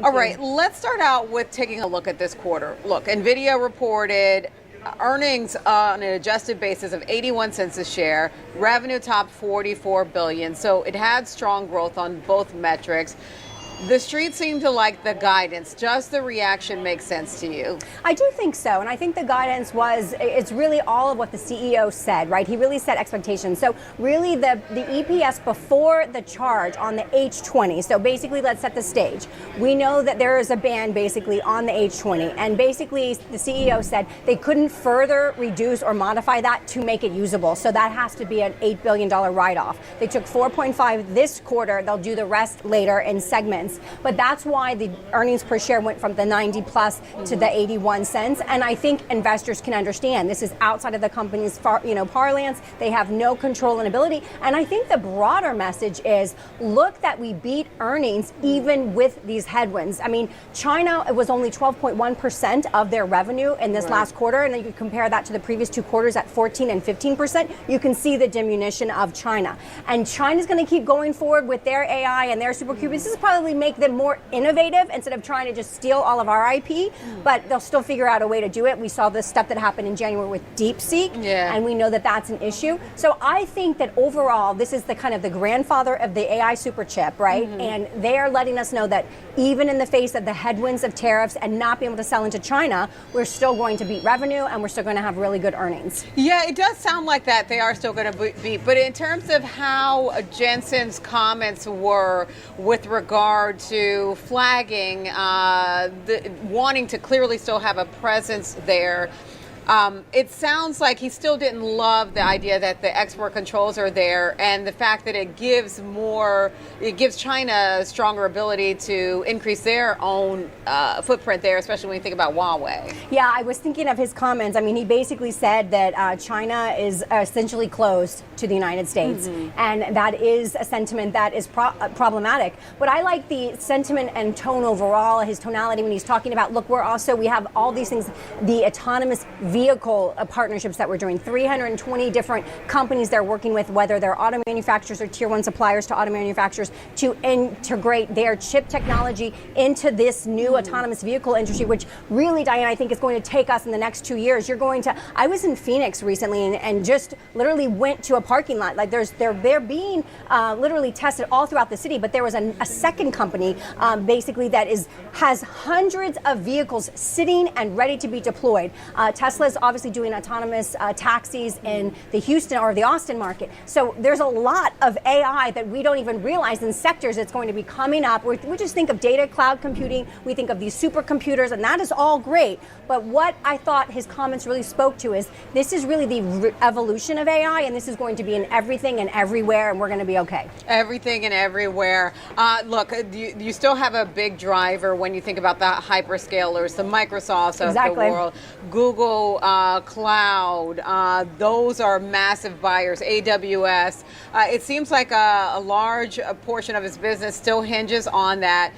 All right, let's start out with taking a look at this quarter. Look, NVIDIA reported earnings on an adjusted basis of 81 cents a share. Revenue topped 44 billion, so it had strong growth on both metrics. The street seemed to like the guidance. Does the reaction make sense to you? I do think so, and I think the guidance it's really all of what the CEO said, right? He really set expectations. So really the EPS before the charge on the H20, so basically let's set the stage. We know that there is a ban basically on the H20, and basically the CEO said they couldn't further reduce or modify that to make it usable. So that has to be an $8 billion write-off. They took 4.5 this quarter. They'll do the rest later in segments. But that's why the earnings per share went from the 90 plus to the 81 cents. And I think investors can understand this is outside of the company's parlance. They have no control and ability. And I think the broader message is, look that we beat earnings even with these headwinds. I mean, China, it was only 12.1% of their revenue in this last quarter. And then you compare that to the previous two quarters at 14 and 15%. You can see the diminution of China. And China's going to keep going forward with their AI and their supercomputers. This is probably make them more innovative instead of trying to just steal all of our IP, but they'll still figure out a way to do it. We saw the stuff that happened in January with DeepSeek, and we know that that's an issue. So I think that overall, this is the kind of the grandfather of the AI super chip, right? And they are letting us know that even in the face of the headwinds of tariffs and not being able to sell into China, we're still going to beat revenue and we're still going to have really good earnings. Yeah, it does sound like that. They are still going to beat. But in terms of how Jensen's comments were with regard to flagging, wanting to clearly still have a presence there, it sounds like he still didn't love the idea that the export controls are there, and the fact that it gives China a stronger ability to increase their own footprint there, especially when you think about Huawei. Yeah, I was thinking of his comments. I mean, he basically said that China is essentially closed to the United States, and that is a sentiment that is problematic. But I like the sentiment and tone overall, his tonality when he's talking about, look, we have all these things, the autonomous vehicle partnerships that we're doing, 320 different companies they're working with, whether they're auto manufacturers or tier one suppliers to auto manufacturers, to integrate their chip technology into this new autonomous vehicle industry, which really, Diane, I think is going to take us in the next 2 years. I was in Phoenix recently and just literally went to a parking lot. Like they're being literally tested all throughout the city, but there was a second company basically that has hundreds of vehicles sitting and ready to be deployed. Tesla is obviously doing autonomous taxis in the Houston or the Austin market. So there's a lot of AI that we don't even realize in sectors that's going to be coming up. We just think of data, cloud computing, we think of these supercomputers, and that is all great. But what I thought his comments really spoke to is this is really the evolution of AI, and this is going to be in everything and everywhere, and we're going to be okay. Everything and everywhere. Look, you still have a big driver when you think about the hyperscalers, the Microsofts of the world, Google Cloud. Those are massive buyers. AWS. It seems like a large portion of his business still hinges on that,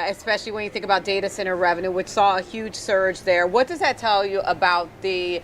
especially when you think about data center revenue, which saw a huge surge there. What does that tell you about the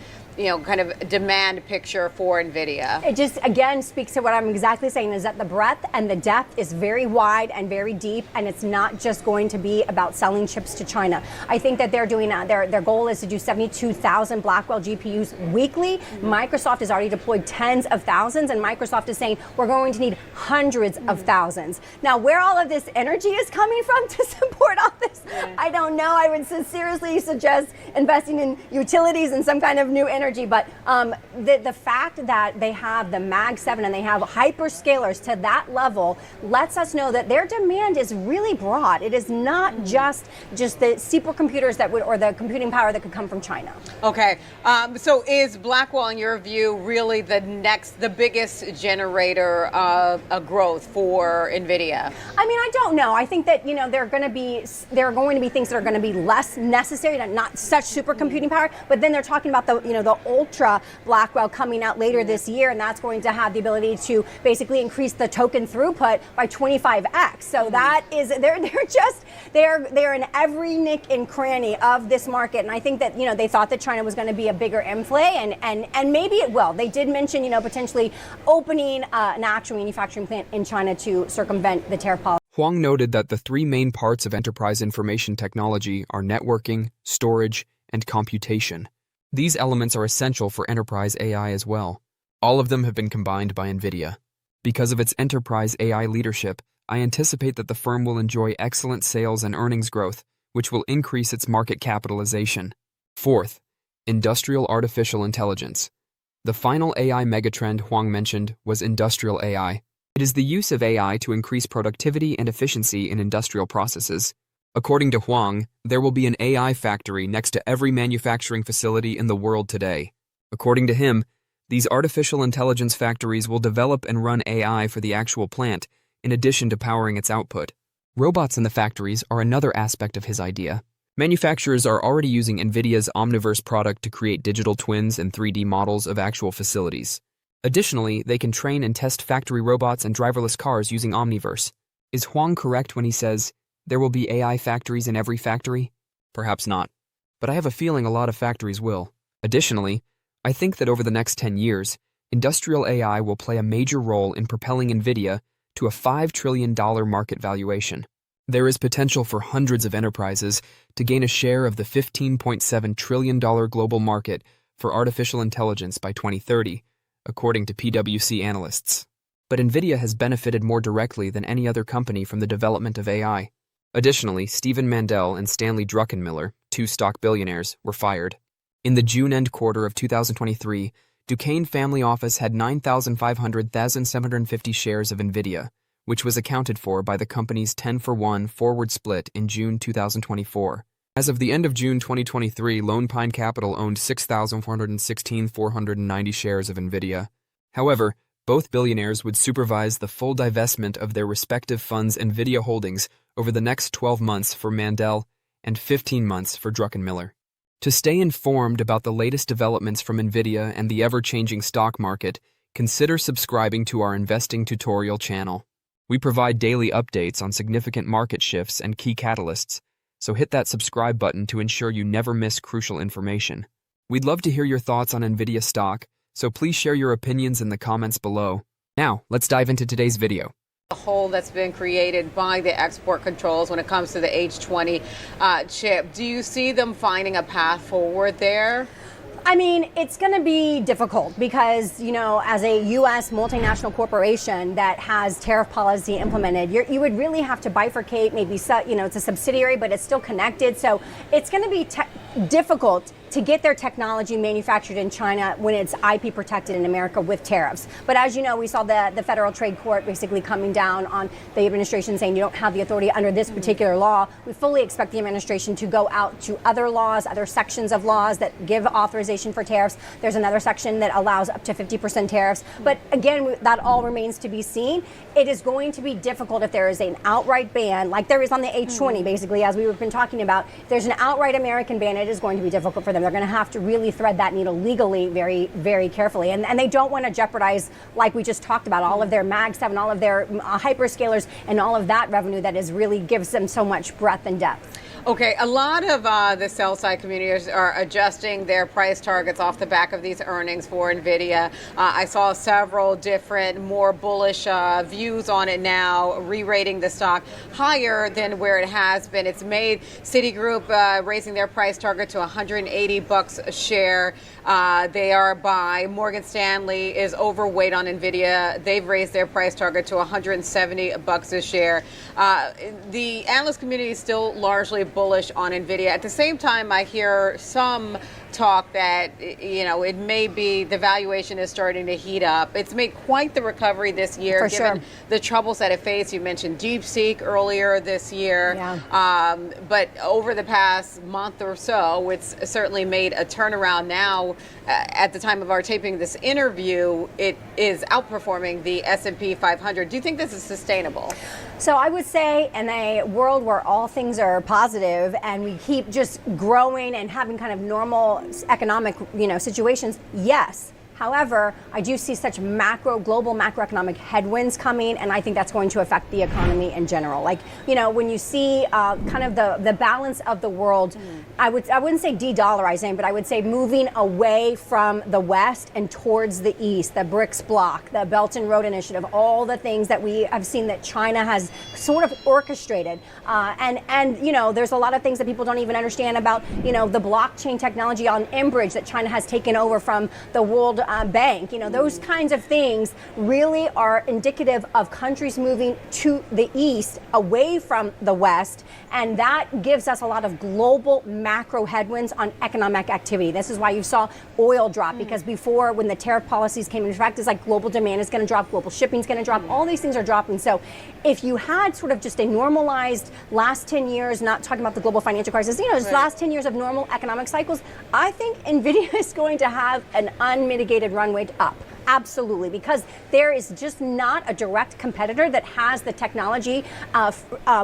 kind of demand picture for NVIDIA? It just, again, speaks to what I'm exactly saying, is that the breadth and the depth is very wide and very deep, and it's not just going to be about selling chips to China. I think that they're doing their goal is to do 72,000 Blackwell GPUs weekly. Microsoft has already deployed tens of thousands, and Microsoft is saying we're going to need hundreds of thousands. Now, where all of this energy is coming from to support all this, I don't know. I would seriously suggest investing in utilities and some kind of new energy. But the fact that they have the Mag 7 and they have hyperscalers to that level lets us know that their demand is really broad. It is not just the supercomputers or the computing power that could come from China. Okay, so is Blackwell, in your view, really the biggest generator of growth for NVIDIA? I mean, I don't know. I think that there are going to be things that are going to be less necessary, not such supercomputing power. But then they're talking about the Ultra Blackwell coming out later this year, and that's going to have the ability to basically increase the token throughput by 25x. So that is they're in every nick and cranny of this market, and I think that they thought that China was going to be a bigger inflay, and maybe it will. They did mention potentially opening an actual manufacturing plant in China to circumvent the tariff policy. Huang noted that the three main parts of enterprise information technology are networking, storage, and computation. These elements are essential for enterprise AI as well. All of them have been combined by NVIDIA. Because of its enterprise AI leadership, I anticipate that the firm will enjoy excellent sales and earnings growth, which will increase its market capitalization. Fourth, industrial artificial intelligence. The final AI megatrend Huang mentioned was industrial AI. It is the use of AI to increase productivity and efficiency in industrial processes. According to Huang, there will be an AI factory next to every manufacturing facility in the world today. According to him, these artificial intelligence factories will develop and run AI for the actual plant, in addition to powering its output. Robots in the factories are another aspect of his idea. Manufacturers are already using NVIDIA's Omniverse product to create digital twins and 3D models of actual facilities. Additionally, they can train and test factory robots and driverless cars using Omniverse. Is Huang correct when he says, there will be AI factories in every factory? Perhaps not, but I have a feeling a lot of factories will. Additionally, I think that over the next 10 years, industrial AI will play a major role in propelling NVIDIA to a $5 trillion market valuation. There is potential for hundreds of enterprises to gain a share of the $15.7 trillion global market for artificial intelligence by 2030, according to PwC analysts. But NVIDIA has benefited more directly than any other company from the development of AI. Additionally, Stephen Mandel and Stanley Druckenmiller, two stock billionaires, were fired. In the June-end quarter of 2023, Duquesne Family Office had 9,750 shares of NVIDIA, which was accounted for by the company's 10-for-1 forward split in June 2024. As of the end of June 2023, Lone Pine Capital owned 6,416,490 shares of NVIDIA. However, both billionaires would supervise the full divestment of their respective funds' NVIDIA holdings over the next 12 months for Mandel and 15 months for Druckenmiller. To stay informed about the latest developments from NVIDIA and the ever-changing stock market, consider subscribing to our investing tutorial channel. We provide daily updates on significant market shifts and key catalysts, so hit that subscribe button to ensure you never miss crucial information. We'd love to hear your thoughts on NVIDIA stock, so please share your opinions in the comments below. Now, let's dive into today's video. The hole that's been created by the export controls when it comes to the H20 chip. Do you see them finding a path forward there? I mean, it's going to be difficult because, you know, as a U.S. multinational corporation that has tariff policy implemented, you would really have to bifurcate, maybe, you know, it's a subsidiary, but it's still connected. So it's going to be difficult to get their technology manufactured in China when it's IP protected in America with tariffs. But as you know, we saw the Federal Trade Court basically coming down on the administration saying you don't have the authority under this particular law. We fully expect the administration to go out to other laws, other sections of laws that give authorization for tariffs. There's another section that allows up to 50% tariffs. But again, that all remains to be seen. It is going to be difficult if there is an outright ban, like there is on the H20, basically, as we've been talking about. If there's an outright American ban, it is going to be difficult for them. They're going to have to really thread that needle legally very, very carefully. And they don't want to jeopardize, like we just talked about, all of their Mag 7, all of their hyperscalers, and all of that revenue that is really gives them so much breadth and depth. Okay, a lot of the sell-side communities are adjusting their price targets off the back of these earnings for NVIDIA. I saw several different, more bullish views on it now, re-rating the stock higher than where it has been. It's made Citigroup raising their price target to $180 a share. They are buy. Morgan Stanley is overweight on NVIDIA. They've raised their price target to $170 a share. The analyst community is still largely bullish on NVIDIA. At the same time, I hear some talk that, you know, it may be the valuation is starting to heat up. It's made quite the recovery this year, given the troubles that it faced. You mentioned DeepSeek earlier this year. But over the past month or so, it's certainly made a turnaround now. At the time of our taping this interview, it is outperforming the S&P 500. Do you think this is sustainable? So I would say in a world where all things are positive and we keep just growing and having kind of normal economic, you know, situations, yes. However, I do see such global macroeconomic headwinds coming, and I think that's going to affect the economy in general. Like, when you see kind of the balance of the world, I wouldn't say de-dollarizing, but I would say moving away from the West and towards the East, the BRICS bloc, the Belt and Road Initiative, all the things that we have seen that China has sort of orchestrated. And there's a lot of things that people don't even understand about, the blockchain technology on Enbridge that China has taken over from the World Bank. Those kinds of things really are indicative of countries moving to the East, away from the West. And that gives us a lot of global macro headwinds on economic activity. This is why you saw oil drop, because before, when the tariff policies came into effect, it's like global demand is going to drop, global shipping is going to drop, all these things are dropping. So if you had sort of just a normalized last 10 years, not talking about the global financial crisis, just last 10 years of normal economic cycles, I think NVIDIA is going to have an unmitigated runway up. Absolutely, because there is just not a direct competitor that has the technology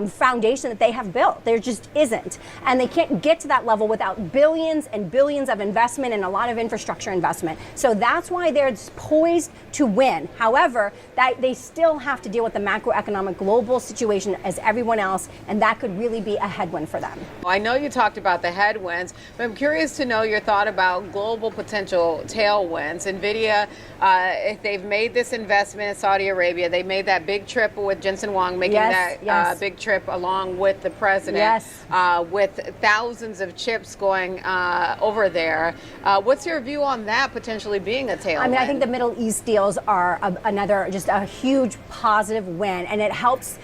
foundation that they have built. There just isn't. And they can't get to that level without billions and billions of investment and a lot of infrastructure investment. So that's why they're poised to win. However, they still have to deal with the macroeconomic global situation as everyone else, and that could really be a headwind for them. Well, I know you talked about the headwinds, but I'm curious to know your thought about global potential tailwinds. NVIDIA, if they've made this investment in Saudi Arabia, they made that big trip with Jensen Huang, making that big trip along with the president, with thousands of chips going over there. What's your view on that potentially being a tailwind? I mean, I think the Middle East deals are another, just a huge positive win, and it helps,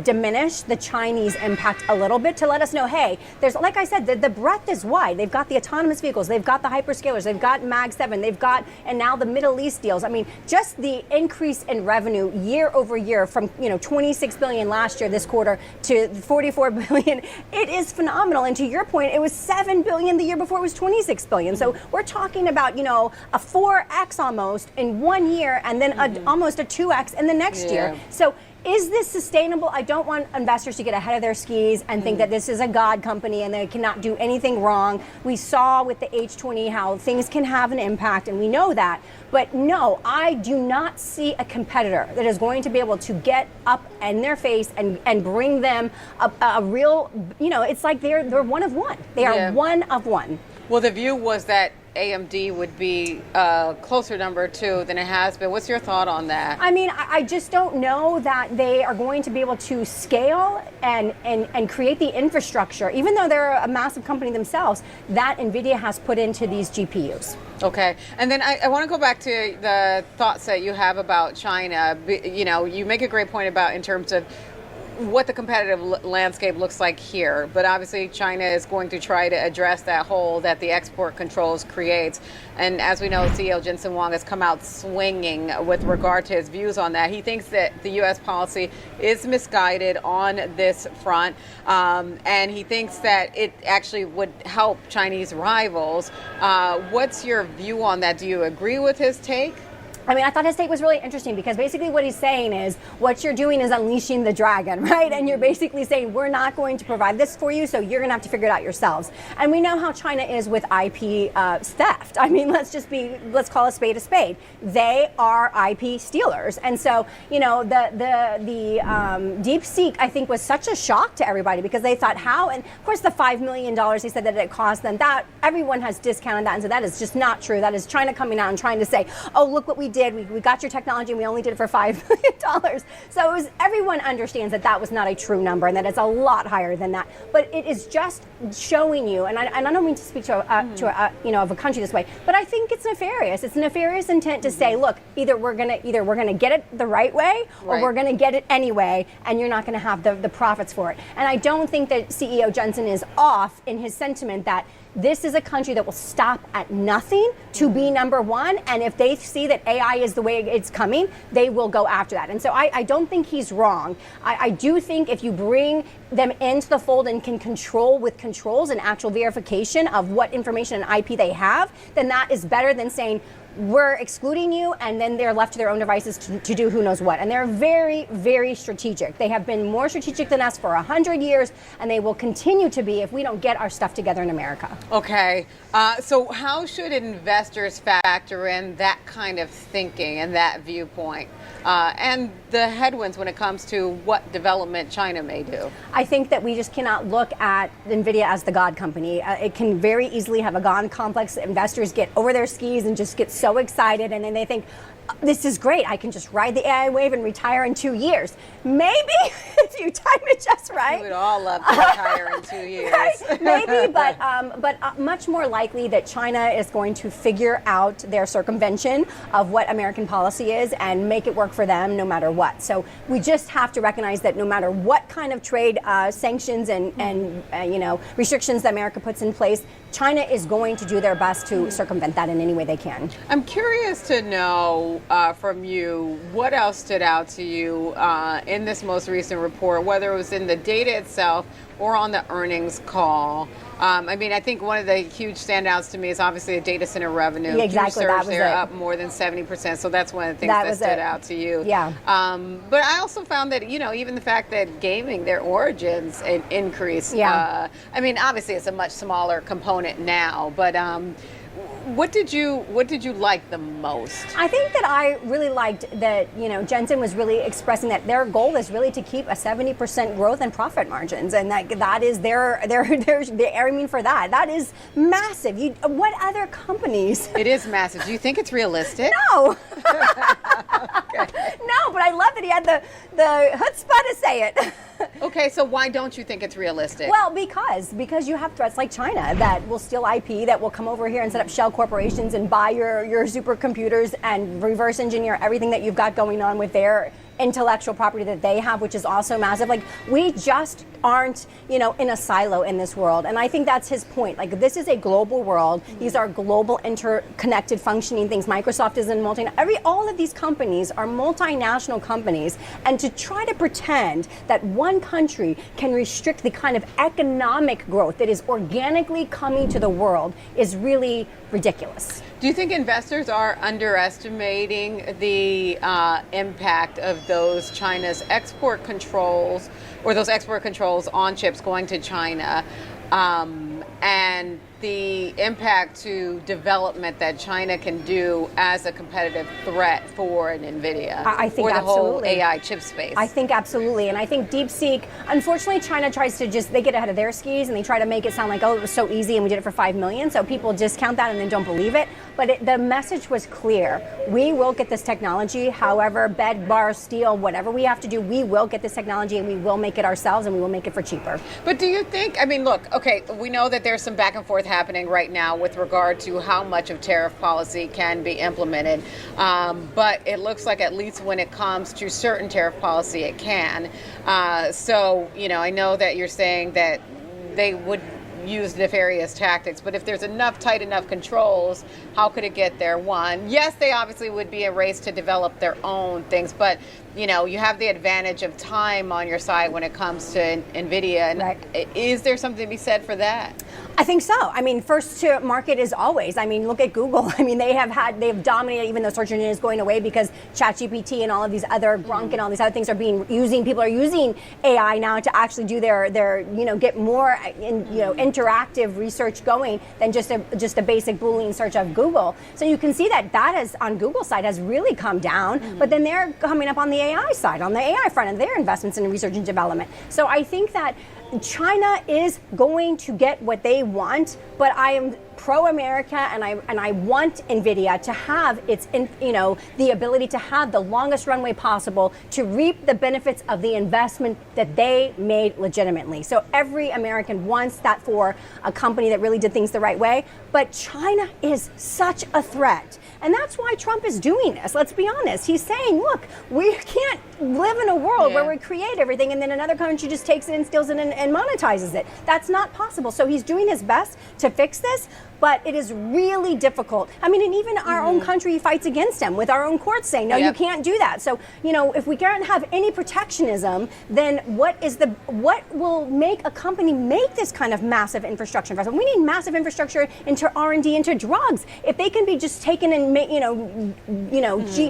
diminish the Chinese impact a little bit to let us know, hey, there's, like I said, the breadth is wide. They've got the autonomous vehicles, they've got the hyperscalers, they've got Mag 7, and now the Middle East deals. I mean, just the increase in revenue year over year from 26 billion last year, this quarter, to 44 billion, it is phenomenal. And to your point, it was 7 billion the year before, it was 26 billion. So we're talking about, a 4x almost in 1 year, and then almost a 2x in the next year. So is this sustainable? I don't want investors to get ahead of their skis and think that this is a God company and they cannot do anything wrong. We saw with the H20 how things can have an impact, and we know that. But no, I do not see a competitor that is going to be able to get up in their face and bring them a real, it's like they're one of one. They are one of one. Well, the view was that AMD would be closer number 2 than it has been. What's your thought on that? I mean, I just don't know that they are going to be able to scale and create the infrastructure, even though they're a massive company themselves, that NVIDIA has put into these GPUs. Okay. And then I want to go back to the thoughts that you have about China. You make a great point about in terms of what the competitive landscape looks like here, but obviously China is going to try to address that hole that the export controls creates. And as we know, CEO Jensen Huang has come out swinging with regard to his views on that. He thinks that the U.S. policy is misguided on this front, and he thinks that it actually would help Chinese rivals. What's your view on that? Do you agree with his take? I mean, I thought his take was really interesting, because basically what he's saying is what you're doing is unleashing the dragon, right? And you're basically saying, we're not going to provide this for you, so you're going to have to figure it out yourselves. And we know how China is with IP theft. I mean, let's call a spade a spade. They are IP stealers. And so, the DeepSeek, I think, was such a shock to everybody, because they thought how, and of course the $5 million they said that it cost them, that everyone has discounted that and said that is just not true. That is China coming out and trying to say, oh, look what we did. We got your technology and we only did it for $5 million. So everyone understands that was not a true number and that it's a lot higher than that. But it is just showing you, and I don't mean to speak to of a country this way, but I think it's nefarious. It's nefarious intent to say, look, either we're gonna get it the right way, or we're gonna get it anyway, and you're not gonna have the profits for it. And I don't think that CEO Jensen is off in his sentiment that this is a country that will stop at nothing to be number one. And if they see that AI is the way it's coming, they will go after that. And so I don't think he's wrong. I do think if you bring them into the fold and can control with controls and actual verification of what information and IP they have, then that is better than saying, we're excluding you, and then they're left to their own devices to do who knows what. And they're very, very strategic. They have been more strategic than us for 100 years, and they will continue to be if we don't get our stuff together in America. Okay, so how should investors factor in that kind of thinking and that viewpoint? And the headwinds when it comes to what development China may do? I think that we just cannot look at NVIDIA as the God company. It can very easily have a God complex. Investors get over their skis and just get so excited, and then they think, this is great, I can just ride the AI wave and retire in 2 years. Maybe, if you time it just right. We would all love to retire in 2 years. Right? Maybe, but much more likely that China is going to figure out their circumvention of what American policy is and make it work for them no matter what. So we just have to recognize that no matter what kind of trade sanctions and restrictions that America puts in place, China is going to do their best to circumvent that in any way they can. I'm curious to know from you, what else stood out to you in this most recent report, whether it was in the data itself or on the earnings call? I think one of the huge standouts to me is obviously the data center revenue. Yeah, exactly. That was they're it. up more than 70%, so that's one of the things that stood out to you. Yeah. But I also found that, even the fact that gaming, their origins increased. Yeah. Obviously it's a much smaller component now, but what did you like the most? I think that I really liked that, Jensen was really expressing that their goal is really to keep a 70% growth in profit margins, and that is their aiming for that. That is massive. What other companies? It is massive. Do you think it's realistic? No. Okay. No, but I love that he had the chutzpah to say it. Okay, so why don't you think it's realistic? Well, because you have threats like China that will steal IP, that will come over here and set up shell corporations and buy your supercomputers and reverse engineer everything that you've got going on with their intellectual property that they have, which is also massive. Like, we just aren't, in a silo in this world. And I think that's his point. Like, this is a global world. These are global interconnected functioning things. Microsoft is in all of these companies are multinational companies. And to try to pretend that one country can restrict the kind of economic growth that is organically coming to the world is really ridiculous. Do you think investors are underestimating the impact of those China's export controls, or those export controls on chips going to China, and the impact to development that China can do as a competitive threat for an NVIDIA? I think or the absolutely. whole AI chip space? I think absolutely. And I think DeepSeek, unfortunately, China tries to they get ahead of their skis and they try to make it sound like, it was so easy and we did it for 5 million. So people discount that and then don't believe it. But the message was clear. We will get this technology, however, bed, bar, steel, whatever we have to do, we will get this technology and we will make it ourselves and we will make it for cheaper. But do you think, look, okay, we know that there's some back and forth happening right now with regard to how much of tariff policy can be implemented. But it looks like, at least when it comes to certain tariff policy, it can. So, I know that you're saying that they would use nefarious tactics, but if there's tight enough controls, how could it get there? One, yes, they obviously would be a race to develop their own things, but you have the advantage of time on your side when it comes to NVIDIA. And right. Is there something to be said for that? I think so. First to market is always. Look at Google. They've dominated, even though search engine is going away because ChatGPT and all of these other Grok and all these other things are people are using AI now to actually do their get more interactive research going than just a basic Boolean search of Google. So you can see that is on Google's side has really come down, but then they're coming up on the AI side, on the AI front, and their investments in research and development. So I think that China is going to get what they want, but I am pro-America, and I want NVIDIA to have the ability to have the longest runway possible to reap the benefits of the investment that they made legitimately. So every American wants that for a company that really did things the right way, but China is such a threat. And that's why Trump is doing this. Let's be honest. He's saying, look, we can't live in a world where we create everything and then another country just takes it and steals it and monetizes it. That's not possible. So he's doing his best to fix this, but it is really difficult. I mean, and even our own country fights against him with our own courts saying, no, you can't do that. So, you know, if we can't have any protectionism, then what will make a company make this kind of massive infrastructure investment? We need massive infrastructure into R&D, into drugs. If they can be just taken and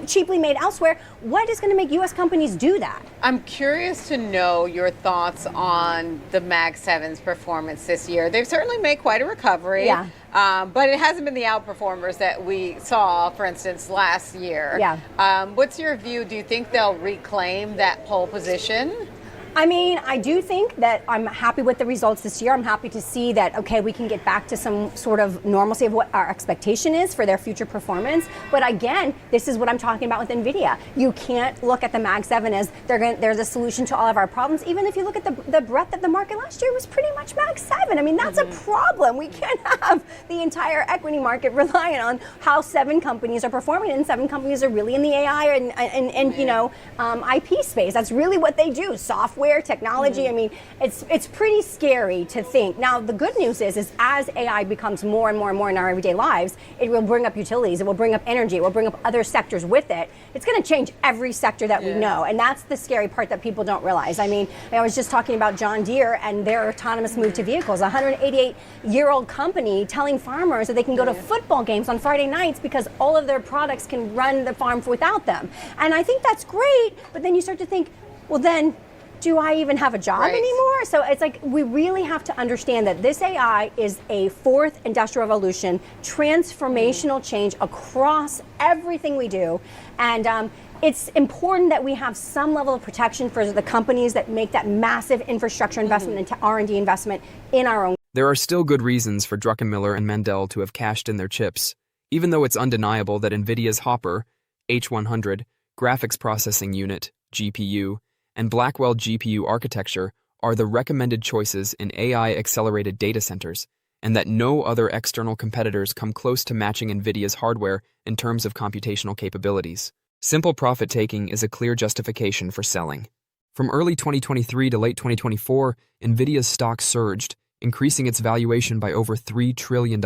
cheaply made elsewhere, what is going to make U.S. companies do that? I'm curious to know your thoughts on the Mag 7's performance this year. They've certainly made quite a recovery. Yeah. But it hasn't been the outperformers that we saw, for instance, last year. Yeah. What's your view? Do you think they'll reclaim that pole position? I mean, I do think that I'm happy with the results this year. I'm happy to see that, okay, we can get back to some sort of normalcy of what our expectation is for their future performance. But again, this is what I'm talking about with NVIDIA. You can't look at the Mag 7 as they're the solution to all of our problems. Even if you look at the breadth of the market last year, it was pretty much Mag 7. I mean, that's a problem. We can't have the entire equity market relying on how 7 companies are performing, and 7 companies are really in the AI and IP space. That's really what they do. Software, technology. I mean, it's pretty scary to think. Now, the good news is as AI becomes more and more and more in our everyday lives, it will bring up utilities, it will bring up energy, it will bring up other sectors with it. It's going to change every sector that we know, and that's the scary part that people don't realize. I mean, I was just talking about John Deere and their autonomous move to vehicles, a 188-year-old company telling farmers that they can go to football games on Friday nights because all of their products can run the farm without them. And I think that's great, but then you start to think, well, then do I even have a job anymore? So it's like we really have to understand that this AI is a fourth industrial revolution, transformational change across everything we do. And it's important that we have some level of protection for the companies that make that massive infrastructure investment into R&D investment in our own. There are still good reasons for Druckenmiller and Mendel to have cashed in their chips, even though it's undeniable that NVIDIA's Hopper, H100, graphics processing unit, GPU, and Blackwell GPU architecture are the recommended choices in AI-accelerated data centers, and that no other external competitors come close to matching NVIDIA's hardware in terms of computational capabilities. Simple profit-taking is a clear justification for selling. From early 2023 to late 2024, NVIDIA's stock surged, increasing its valuation by over $3 trillion.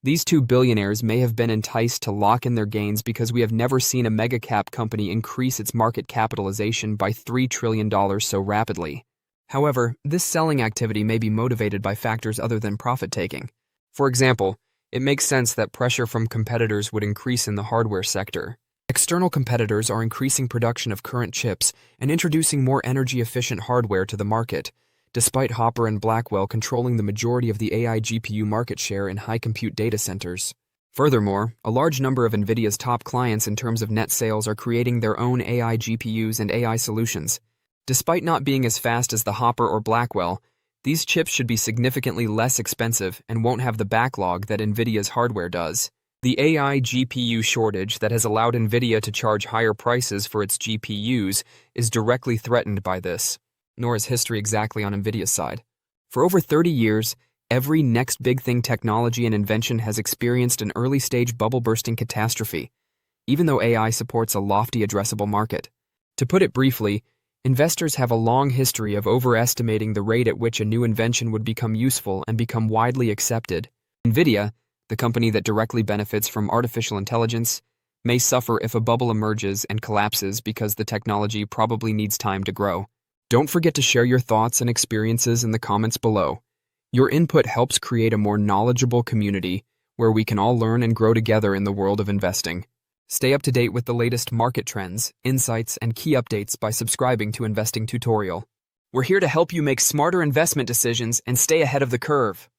These two billionaires may have been enticed to lock in their gains because we have never seen a mega-cap company increase its market capitalization by $3 trillion so rapidly. However, this selling activity may be motivated by factors other than profit-taking. For example, it makes sense that pressure from competitors would increase in the hardware sector. External competitors are increasing production of current chips and introducing more energy-efficient hardware to the market, despite Hopper and Blackwell controlling the majority of the AI GPU market share in high-compute data centers. Furthermore, a large number of NVIDIA's top clients in terms of net sales are creating their own AI GPUs and AI solutions. Despite not being as fast as the Hopper or Blackwell, these chips should be significantly less expensive and won't have the backlog that NVIDIA's hardware does. The AI GPU shortage that has allowed NVIDIA to charge higher prices for its GPUs is directly threatened by this. Nor is history exactly on NVIDIA's side. For over 30 years, every next big thing technology and invention has experienced an early-stage bubble-bursting catastrophe, even though AI supports a lofty addressable market. To put it briefly, investors have a long history of overestimating the rate at which a new invention would become useful and become widely accepted. NVIDIA, the company that directly benefits from artificial intelligence, may suffer if a bubble emerges and collapses because the technology probably needs time to grow. Don't forget to share your thoughts and experiences in the comments below. Your input helps create a more knowledgeable community where we can all learn and grow together in the world of investing. Stay up to date with the latest market trends, insights, and key updates by subscribing to Investing Tutorial. We're here to help you make smarter investment decisions and stay ahead of the curve.